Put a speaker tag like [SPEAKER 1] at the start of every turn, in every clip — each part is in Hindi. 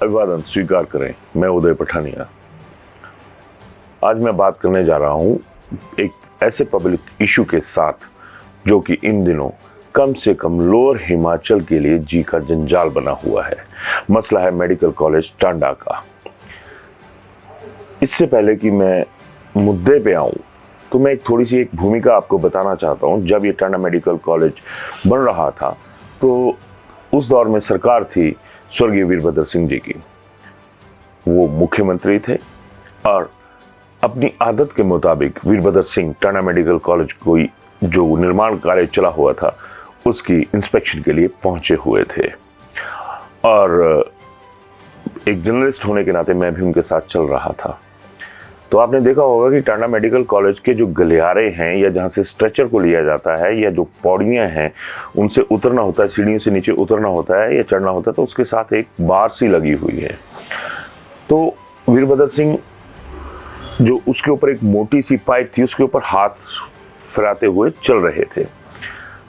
[SPEAKER 1] अभिवादन स्वीकार करें। मैं उदय पठानिया। आज मैं बात करने जा रहा हूं एक ऐसे पब्लिक इशू के साथ जो कि इन दिनों कम से कम लोअर हिमाचल के लिए जी का जंजाल बना हुआ है। मसला है मेडिकल कॉलेज टांडा का। इससे पहले कि मैं मुद्दे पे आऊं तो मैं थोड़ी सी एक भूमिका आपको बताना चाहता हूं। जब ये टांडा मेडिकल कॉलेज बन रहा था तो उस दौर में सरकार थी स्वर्गीय वीरभद्र सिंह जी की। वो मुख्यमंत्री थे और अपनी आदत के मुताबिक वीरभद्र सिंह टांडा मेडिकल कॉलेज को जो निर्माण कार्य चला हुआ था उसकी इंस्पेक्शन के लिए पहुंचे हुए थे। और एक जर्नलिस्ट होने के नाते मैं भी उनके साथ चल रहा था। तो आपने देखा होगा कि टांडा मेडिकल कॉलेज के जो गलियारे हैं या जहाँ से स्ट्रेचर को लिया जाता है या जो पौड़ियाँ हैं उनसे उतरना होता है, सीढ़ियों से नीचे उतरना होता है या चढ़ना होता है, तो उसके साथ एक बार सी लगी हुई है। तो वीरभद्र सिंह जो उसके ऊपर एक मोटी सी पाइप थी उसके ऊपर हाथ फिराते हुए चल रहे थे।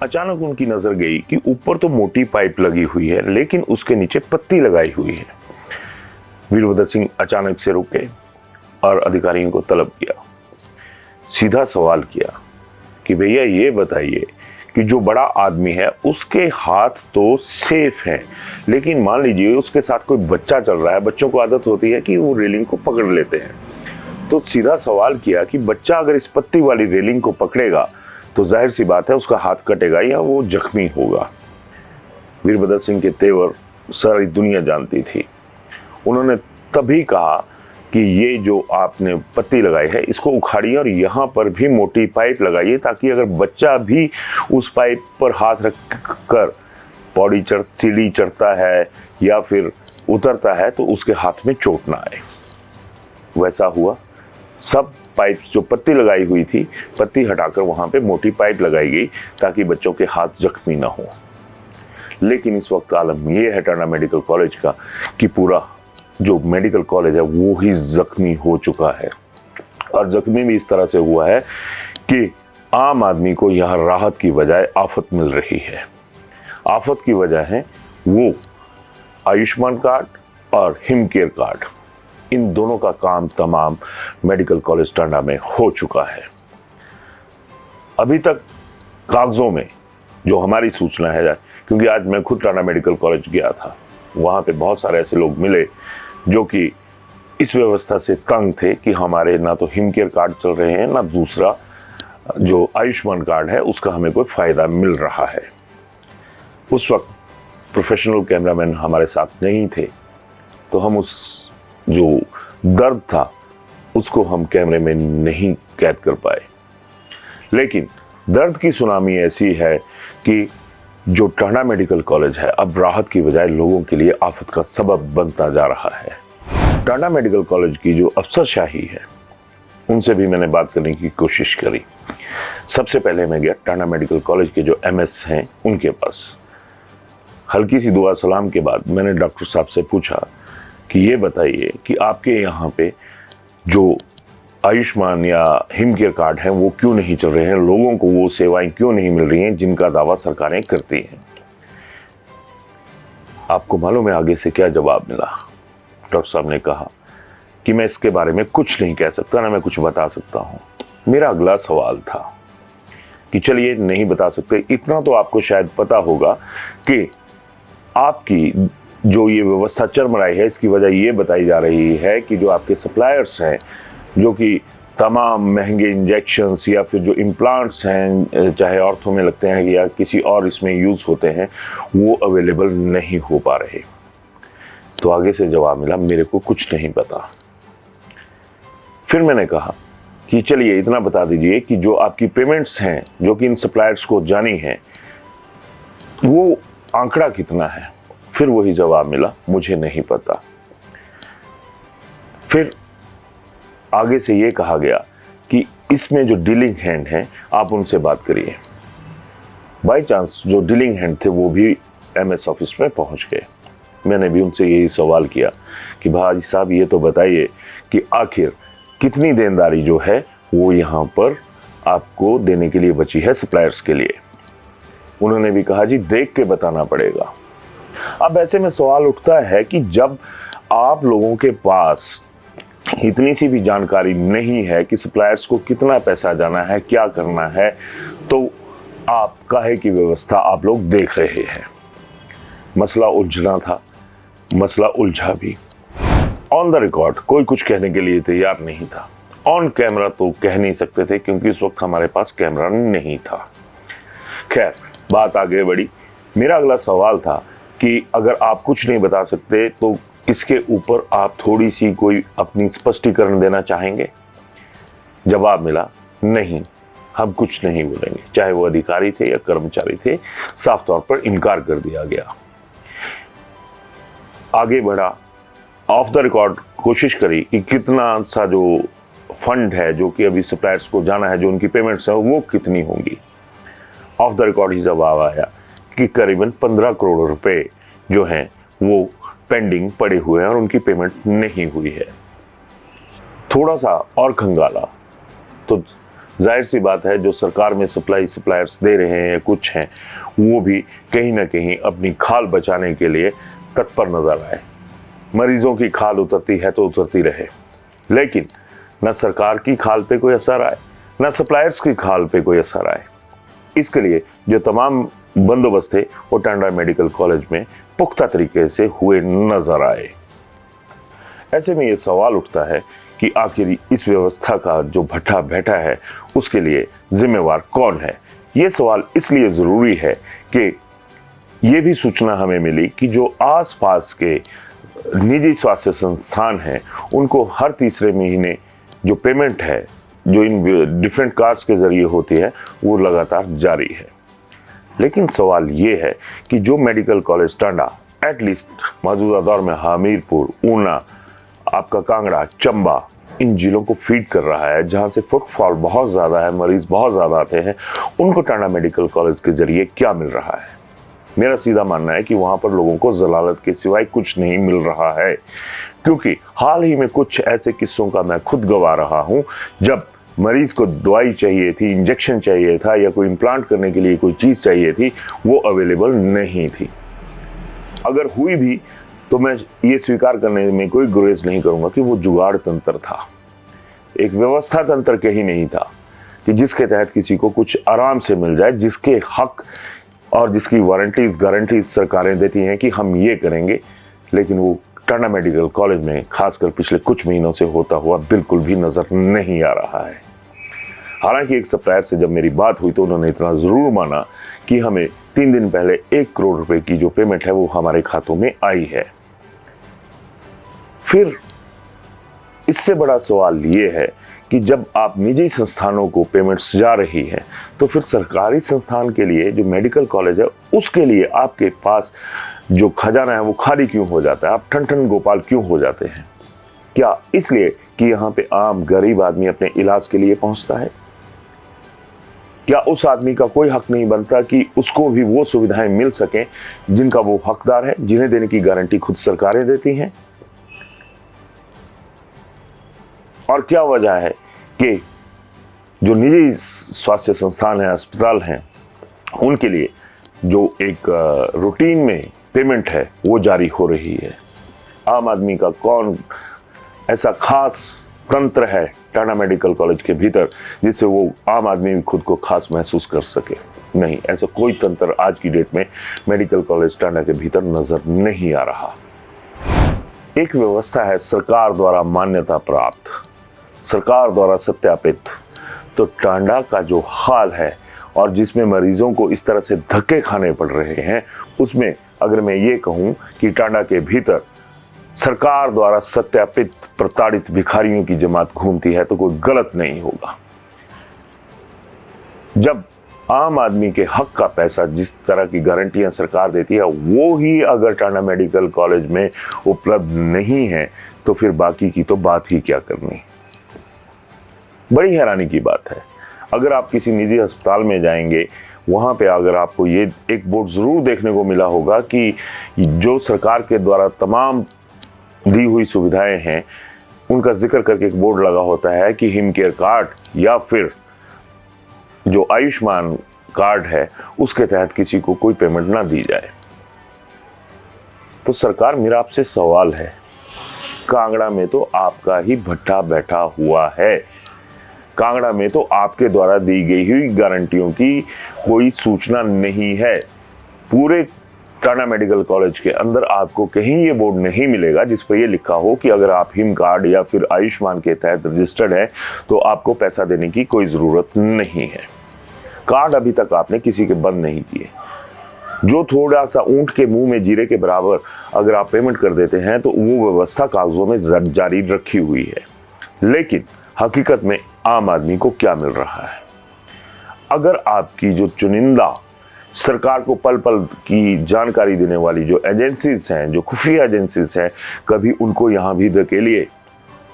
[SPEAKER 1] अचानक उनकी नजर गई कि ऊपर तो मोटी पाइप लगी हुई है लेकिन उसके नीचे पत्ती लगाई हुई है। वीरभद्र सिंह अचानक से रुक गए और अधिकारियों को तलब किया। सीधा सवाल किया कि भैया ये बताइए कि जो बड़ा आदमी है उसके हाथ तो सेफ हैं, लेकिन मान लीजिए उसके साथ कोई बच्चा चल रहा है। बच्चों को आदत होती है कि वो रेलिंग को पकड़ लेते हैं। तो सीधा सवाल किया कि बच्चा अगर इस पत्ती वाली रेलिंग को पकड़ेगा तो जाहिर सी बात है उसका हाथ कटेगा या वो जख्मी होगा। वीरभद्र सिंह के तेवर सारी दुनिया जानती थी। उन्होंने तभी कहा कि ये जो आपने पत्ती लगाई है इसको उखाड़िए और यहाँ पर भी मोटी पाइप लगाइए ताकि अगर बच्चा भी उस पाइप पर हाथ रख कर सीढ़ी चढ़ता है या फिर उतरता है तो उसके हाथ में चोट ना आए। वैसा हुआ। सब पाइप जो पत्ती लगाई हुई थी, पत्ती हटाकर वहाँ पे मोटी पाइप लगाई गई ताकि बच्चों के हाथ जख्मी ना हो। लेकिन इस वक्त आलम ये है टांडा मेडिकल कॉलेज का कि पूरा जो मेडिकल कॉलेज है वो ही जख्मी हो चुका है। और जख्मी भी इस तरह से हुआ है कि आम आदमी को यहाँ राहत की बजाय आफत मिल रही है। आफत की वजह है वो आयुष्मान कार्ड और हिम केयर कार्ड, इन दोनों का काम तमाम मेडिकल कॉलेज टांडा में हो चुका है। अभी तक कागजों में जो हमारी सूचना है, क्योंकि आज मैं खुद टांडा मेडिकल कॉलेज गया था, वहाँ पे बहुत सारे ऐसे लोग मिले जो कि इस व्यवस्था से तंग थे कि हमारे ना तो हिम केयर कार्ड चल रहे हैं ना दूसरा जो आयुष्मान कार्ड है उसका हमें कोई फ़ायदा मिल रहा है। उस वक्त प्रोफेशनल कैमरामैन हमारे साथ नहीं थे तो हम उस जो दर्द था उसको हम कैमरे में नहीं कैद कर पाए। लेकिन दर्द की सुनामी ऐसी है कि जो टांडा मेडिकल कॉलेज है अब राहत की बजाय लोगों के लिए आफत का सबब बनता जा रहा है। टांडा मेडिकल कॉलेज की जो अफसरशाही है उनसे भी मैंने बात करने की कोशिश करी। सबसे पहले मैं गया टांडा मेडिकल कॉलेज के जो एमएस हैं उनके पास। हल्की सी दुआ सलाम के बाद मैंने डॉक्टर साहब से पूछा कि ये बताइए कि आपके यहाँ पे जो आयुष्मान या हिम केयर कार्ड हैं वो क्यों नहीं चल रहे हैं, लोगों को वो सेवाएं क्यों नहीं मिल रही हैं जिनका दावा सरकारें करती हैं। आपको मालूम है आगे से क्या जवाब मिला? डॉक्टर साहब ने कहा कि मैं इसके बारे में कुछ नहीं कह सकता, ना मैं कुछ बता सकता हूं। मेरा अगला सवाल था कि चलिए नहीं बता सकते, इतना तो आपको शायद पता होगा कि आपकी जो ये व्यवस्था चरमराई है इसकी वजह ये बताई जा रही है कि जो आपके सप्लायर्स हैं जो कि तमाम महंगे इंजेक्शंस या फिर जो इम्प्लांट्स हैं चाहे ऑर्थो में लगते हैं या किसी और इसमें यूज़ होते हैं वो अवेलेबल नहीं हो पा रहे। तो आगे से जवाब मिला मेरे को कुछ नहीं पता। फिर मैंने कहा कि चलिए इतना बता दीजिए कि जो आपकी पेमेंट्स हैं जो कि इन सप्लायर्स को जानी है वो आंकड़ा कितना है। फिर वही जवाब मिला मुझे नहीं पता। फिर आगे से ये कहा गया कि इसमें जो डीलिंग हैंड हैं आप उनसे बात करिए। बाय चांस जो डीलिंग हैंड थे वो भी एमएस ऑफिस में पहुंच गए। मैंने भी उनसे यही सवाल किया कि भाई साहब ये तो बताइए कि आखिर कितनी देनदारी जो है वो यहाँ पर आपको देने के लिए बची है सप्लायर्स के लिए। उन्होंने भी कहा जी देख के बताना पड़ेगा। अब ऐसे में सवाल उठता है कि जब आप लोगों के पास इतनी सी भी जानकारी नहीं है कि सप्लायर्स को कितना पैसा जाना है, क्या करना है, तो आप काहे की व्यवस्था आप लोग देख रहे हैं। मसला उलझना था, मसला उलझा भी। ऑन द रिकॉर्ड कोई कुछ कहने के लिए तैयार नहीं था। ऑन कैमरा तो कह नहीं सकते थे क्योंकि उस वक्त हमारे पास कैमरा नहीं था। खैर, बात आगे बढ़ी। मेरा अगला सवाल था कि अगर आप कुछ नहीं बता सकते तो इसके ऊपर आप थोड़ी सी कोई अपनी स्पष्टीकरण देना चाहेंगे। जवाब मिला, नहीं, हम कुछ नहीं बोलेंगे। चाहे वो अधिकारी थे या कर्मचारी थे, साफ तौर पर इनकार कर दिया गया। आगे बढ़ा, ऑफ द रिकॉर्ड कोशिश करी कि कितना सा जो फंड है जो कि अभी सप्लायर्स को जाना है, जो उनकी पेमेंट्स है वो कितनी होंगी। ऑफ द रिकॉर्ड ही जवाब आया कि करीबन 15 करोड़ रुपए जो हैं वो पेंडिंग पड़े हुए हैं और उनकी पेमेंट नहीं हुई है। थोड़ा सा और खंगाला तो जाहिर सी बात है, जो सरकार में सप्लायर्स दे रहे हैं कुछ हैं, वो भी कहीं ना कहीं अपनी खाल बचाने के लिए तत्पर नजर आए। मरीजों की खाल उतरती है तो उतरती रहे, लेकिन न सरकार की खाल पे कोई असर आए, न सप्लायर्स की खाल पे कोई असर आए। इसके लिए जो तमाम बंदोबस्त थे वो टांडा मेडिकल कॉलेज में पुख्ता तरीके से हुए नजर आए। ऐसे में ये सवाल उठता है कि आखिर इस व्यवस्था का जो भट्ठा बैठा है उसके लिए जिम्मेवार कौन है। ये सवाल इसलिए जरूरी है कि ये भी सूचना हमें मिली कि जो आसपास के निजी स्वास्थ्य संस्थान हैं उनको हर तीसरे महीने जो पेमेंट है जो इन डिफरेंट कार्ड्स के जरिए होती है वो लगातार जारी है। लेकिन सवाल ये है कि जो मेडिकल कॉलेज टांडा एटलीस्ट मौजूदा दौर में हमीरपुर, ऊना, आपका कांगड़ा, चंबा, इन जिलों को फीड कर रहा है, जहां से फुटफॉल बहुत ज़्यादा है, मरीज बहुत ज़्यादा आते हैं, उनको टांडा मेडिकल कॉलेज के जरिए क्या मिल रहा है। मेरा सीधा मानना है कि वहां पर लोगों को जलालत के सिवाय कुछ नहीं मिल रहा है, क्योंकि हाल ही में कुछ ऐसे किस्सों का मैं खुद गवा रहा हूं जब मरीज को दवाई चाहिए थी, इंजेक्शन चाहिए था या कोई इम्प्लांट करने के लिए कोई चीज़ चाहिए थी, वो अवेलेबल नहीं थी। अगर हुई भी तो मैं ये स्वीकार करने में कोई गुरेज नहीं करूंगा कि वो जुगाड़ तंत्र था, एक व्यवस्था तंत्र कहीं नहीं था कि जिसके तहत किसी को कुछ आराम से मिल जाए, जिसके हक और जिसकी वारंटीज गारंटीज सरकारें देती हैं कि हम ये करेंगे, लेकिन वो टांडा मेडिकल कॉलेज में खासकर पिछले कुछ महीनों से होता हुआ बिल्कुल भी नजर नहीं आ रहा है। हालांकि एक सप्लायर से जब मेरी बात हुई तो उन्होंने इतना जरूर माना कि हमें 3 दिन पहले 1 करोड़ रुपए की जो पेमेंट है वो हमारे खातों में आई है। फिर इससे बड़ा सवाल ये है कि जब आप निजी संस्थानों को पेमेंट्स जा रही हैं तो फिर सरकारी संस्थान के लिए जो मेडिकल कॉलेज है उसके लिए आपके पास जो खजाना है वो खाली क्यों हो जाता है, आप ठन ठन गोपाल क्यों हो जाते हैं? क्या इसलिए कि यहाँ पे आम गरीब आदमी अपने इलाज के लिए पहुंचता है? क्या उस आदमी का कोई हक नहीं बनता कि उसको भी वो सुविधाएं मिल सकें जिनका वो हकदार है, जिन्हें देने की गारंटी खुद सरकारें देती हैं? और क्या वजह है कि जो निजी स्वास्थ्य संस्थान है, अस्पताल हैं, उनके लिए जो एक रूटीन में पेमेंट है वो जारी हो रही है? आम आदमी का कौन ऐसा खास तंत्र है टांडा मेडिकल कॉलेज के भीतर जिससे वो आम आदमी भी खुद को खास महसूस कर सके? नहीं, ऐसा कोई तंत्र आज की डेट में मेडिकल कॉलेज टांडा के भीतर नजर नहीं आ रहा। एक व्यवस्था है सरकार द्वारा मान्यता प्राप्त, सरकार द्वारा सत्यापित, तो टांडा का जो हाल है और जिसमें मरीजों को इस तरह से धक्के खाने पड़ रहे हैं, उसमें अगर मैं ये कहूं कि टांडा के भीतर सरकार द्वारा सत्यापित प्रताड़ित भिखारियों की जमात घूमती है तो कोई गलत नहीं होगा। जब आम आदमी के हक का पैसा, जिस तरह की गारंटियां सरकार देती है, वो ही अगर टांडा मेडिकल कॉलेज में उपलब्ध नहीं है तो फिर बाकी की तो बात ही क्या करनी। बड़ी हैरानी की बात है। अगर आप किसी निजी अस्पताल में जाएंगे, वहाँ पे अगर आपको ये एक बोर्ड ज़रूर देखने को मिला होगा कि जो सरकार के द्वारा तमाम दी हुई सुविधाएं हैं उनका जिक्र करके एक बोर्ड लगा होता है कि हिम केयर कार्ड या फिर जो आयुष्मान कार्ड है उसके तहत किसी को कोई पेमेंट ना दी जाए। तो सरकार, मेरा आपसे सवाल है, कांगड़ा में तो आपका ही भट्टा बैठा हुआ है। कांगड़ा में तो आपके द्वारा दी गई हुई गारंटियों की कोई सूचना नहीं है। पूरे टांडा मेडिकल कॉलेज के अंदर आपको कहीं ये बोर्ड नहीं मिलेगा जिस पर ये लिखा हो कि अगर आप हिम कार्ड या फिर आयुष्मान के तहत रजिस्टर्ड हैं तो आपको पैसा देने की कोई ज़रूरत नहीं है। कार्ड अभी तक आपने किसी के बंद नहीं किए। जो थोड़ा सा ऊंट के मुंह में जीरे के बराबर अगर आप पेमेंट कर देते हैं तो वो व्यवस्था कागजों में जारी रखी हुई है, लेकिन हकीकत में आम आदमी को क्या मिल रहा है? अगर आपकी जो चुनिंदा सरकार को पल पल की जानकारी देने वाली जो एजेंसीज हैं, जो खुफिया एजेंसीज हैं, कभी उनको यहाँ भी धकेलिए,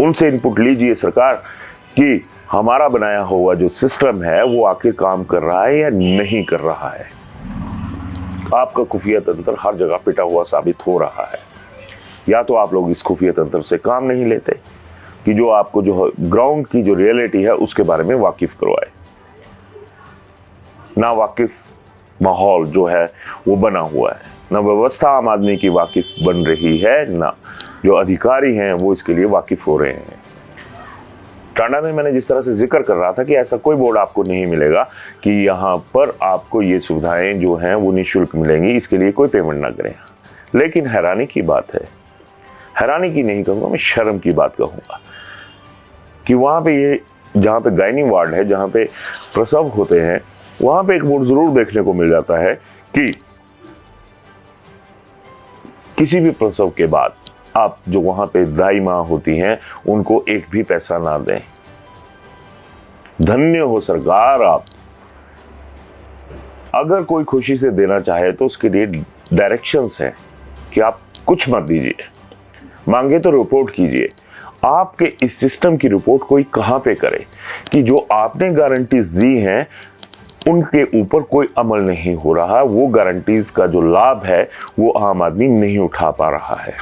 [SPEAKER 1] उनसे इनपुट लीजिए सरकार कि हमारा बनाया हुआ जो सिस्टम है वो आखिर काम कर रहा है या नहीं कर रहा है। आपका खुफिया तंत्र हर जगह पिटा हुआ साबित हो रहा है। या तो आप लोग इस खुफिया तंत्र से काम नहीं लेते कि जो आपको जो ग्राउंड की जो रियलिटी है उसके बारे में वाकिफ करवाए। ना वाकिफ माहौल जो है वो बना हुआ है, ना व्यवस्था आम आदमी की वाकिफ बन रही है, ना जो अधिकारी हैं वो इसके लिए वाकिफ हो रहे हैं। टांडा में मैंने जिस तरह से जिक्र कर रहा था कि ऐसा कोई बोर्ड आपको नहीं मिलेगा कि यहाँ पर आपको ये सुविधाएं जो हैं वो निःशुल्क मिलेंगी, इसके लिए कोई पेमेंट ना करें। लेकिन हैरानी की बात है, हैरानी की नहीं कहूँगा, मैं शर्म की बात कहूँगा कि वहाँ पे ये जहाँ पे गायनी वार्ड है, जहाँ पे प्रसव होते हैं, वहाँ पे एक बोर्ड जरूर देखने को मिल जाता है कि किसी भी प्रसव के बाद आप जो वहां पे दाई माँ होती हैं उनको एक भी पैसा ना दें। धन्य हो सरकार आप। अगर कोई खुशी से देना चाहे तो उसके लिए डायरेक्शंस हैं कि आप कुछ मत दीजिए, मांगे तो रिपोर्ट कीजिए। आपके इस सिस्टम की रिपोर्ट कोई कहां पे करे कि जो आपने गारंटीज दी हैं उनके ऊपर कोई अमल नहीं हो रहा, वो गारंटीज का जो लाभ है वो आम आदमी नहीं उठा पा रहा है।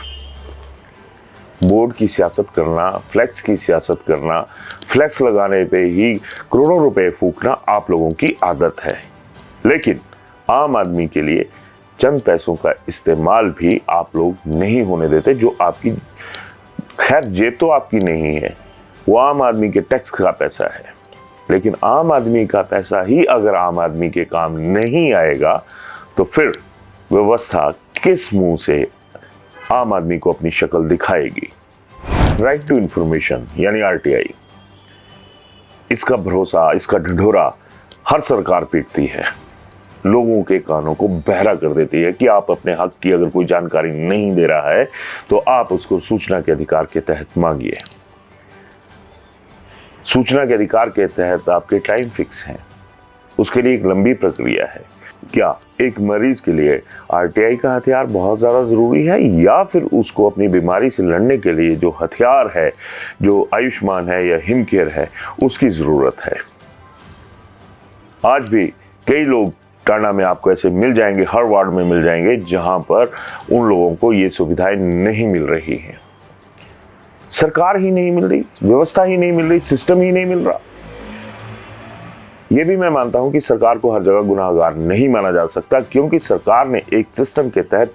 [SPEAKER 1] बोर्ड की सियासत करना, फ्लैक्स की सियासत करना, फ्लैक्स लगाने पे ही करोड़ों रुपए फूकना आप लोगों की आदत है, लेकिन आम आदमी के लिए चंद पैसों का इस्तेमाल भी आप लोग नहीं होने देते। जो आपकी, खैर जेब तो आपकी नहीं है, वो आम आदमी के टैक्स का पैसा है, लेकिन आम आदमी का पैसा ही अगर आम आदमी के काम नहीं आएगा तो फिर व्यवस्था किस मुंह से आम आदमी को अपनी शक्ल दिखाएगी? राइट टू इंफॉर्मेशन यानी आरटीआई, इसका भरोसा, इसका ढिढोरा हर सरकार पीटती है, लोगों के कानों को बहरा कर देती है कि आप अपने हक की अगर कोई जानकारी नहीं दे रहा है तो आप उसको सूचना के अधिकार के तहत मांगिए। सूचना के अधिकार के तहत आपके टाइम फिक्स हैं, उसके लिए एक लंबी प्रक्रिया है। क्या एक मरीज के लिए आरटीआई का हथियार बहुत ज़्यादा ज़रूरी है, या फिर उसको अपनी बीमारी से लड़ने के लिए जो हथियार है, जो आयुष्मान है या हिम केयर है, उसकी ज़रूरत है? आज भी कई लोग टांडा में आपको ऐसे मिल जाएंगे, हर वार्ड में मिल जाएंगे, जहां पर उन लोगों को ये सुविधाएं नहीं मिल रही हैं। सरकार ही नहीं मिल रही, व्यवस्था ही नहीं मिल रही, सिस्टम ही नहीं मिल रहा। ये भी मैं मानता हूं कि सरकार को हर जगह गुनाहगार नहीं माना जा सकता, क्योंकि सरकार ने एक सिस्टम के तहत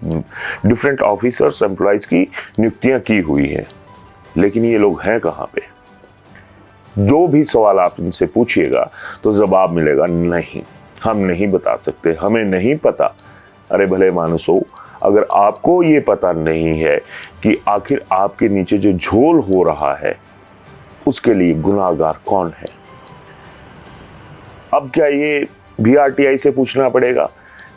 [SPEAKER 1] डिफरेंट ऑफिसर्स, एम्प्लॉइज की नियुक्तियां की हुई हैं, लेकिन ये लोग हैं कहां पे? जो भी सवाल आप इनसे पूछिएगा तो जवाब मिलेगा नहीं, हम नहीं बता सकते, हमें नहीं पता। अरे भले मानुसो, अगर आपको ये पता नहीं है कि आखिर आपके नीचे जो झोल हो रहा है उसके लिए गुनाहगार कौन है, अब क्या ये भी आरटीआई से पूछना पड़ेगा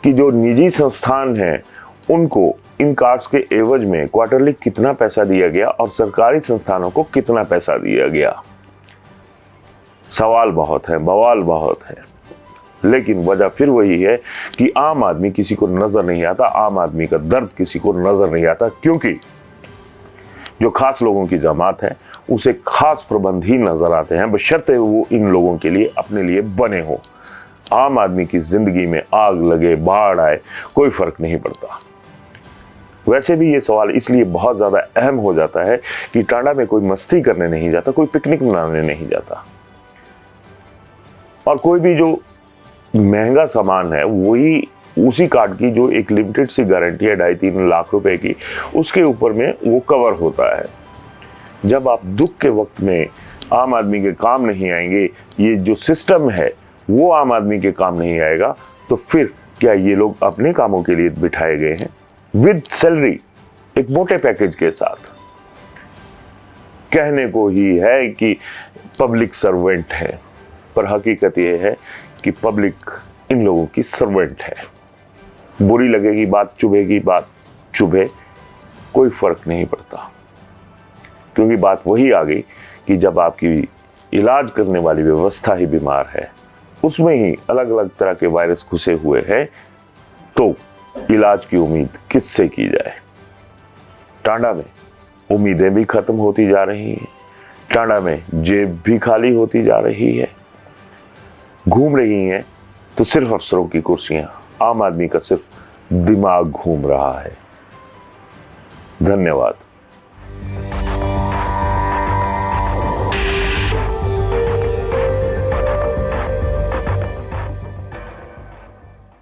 [SPEAKER 1] कि जो निजी संस्थान हैं उनको इन कार्ड्स के एवज में क्वार्टरली कितना पैसा दिया गया और सरकारी संस्थानों को कितना पैसा दिया गया? सवाल बहुत है, बवाल बहुत है, लेकिन वजह फिर वही है कि आम आदमी किसी को नजर नहीं आता, आम आदमी का दर्द किसी को नजर नहीं आता, क्योंकि जो खास लोगों की जमात है उसे खास प्रबंध ही नजर आते हैं, बशर्ते वो इन लोगों के लिए अपने लिए बने हो। आम आदमी की जिंदगी में आग लगे, बाढ़ आए, कोई फर्क नहीं पड़ता। वैसे भी ये सवाल इसलिए बहुत ज्यादा अहम हो जाता है कि टांडा में कोई मस्ती करने नहीं जाता, कोई पिकनिक मनाने नहीं जाता, और कोई भी जो महंगा सामान है वही उसी कार्ड की जो एक लिमिटेड सी गारंटी है 2.5-3 लाख रुपए की, उसके ऊपर में वो कवर होता है। जब आप दुख के वक्त में आम आदमी के काम नहीं आएंगे, ये जो सिस्टम है वो आम आदमी के काम नहीं आएगा, तो फिर क्या ये लोग अपने कामों के लिए बिठाए गए हैं? विद सैलरी, एक मोटे पैकेज के साथ। कहने को ही है कि पब्लिक सर्वेंट है, पर हकीकत ये है कि पब्लिक इन लोगों की सर्वेंट है। बुरी लगेगी बात, चुभेगी बात, चुभे, कोई फर्क नहीं पड़ता, क्योंकि बात वही आ गई कि जब आपकी इलाज करने वाली व्यवस्था ही बीमार है, उसमें ही अलग अलग तरह के वायरस घुसे हुए हैं, तो इलाज की उम्मीद किससे की जाए? टांडा में उम्मीदें भी खत्म होती जा रही हैं, टांडा में जेब भी खाली होती जा रही है। घूम रही हैं तो सिर्फ अफसरों की कुर्सियां, आम आदमी का सिर्फ दिमाग घूम रहा है। धन्यवाद।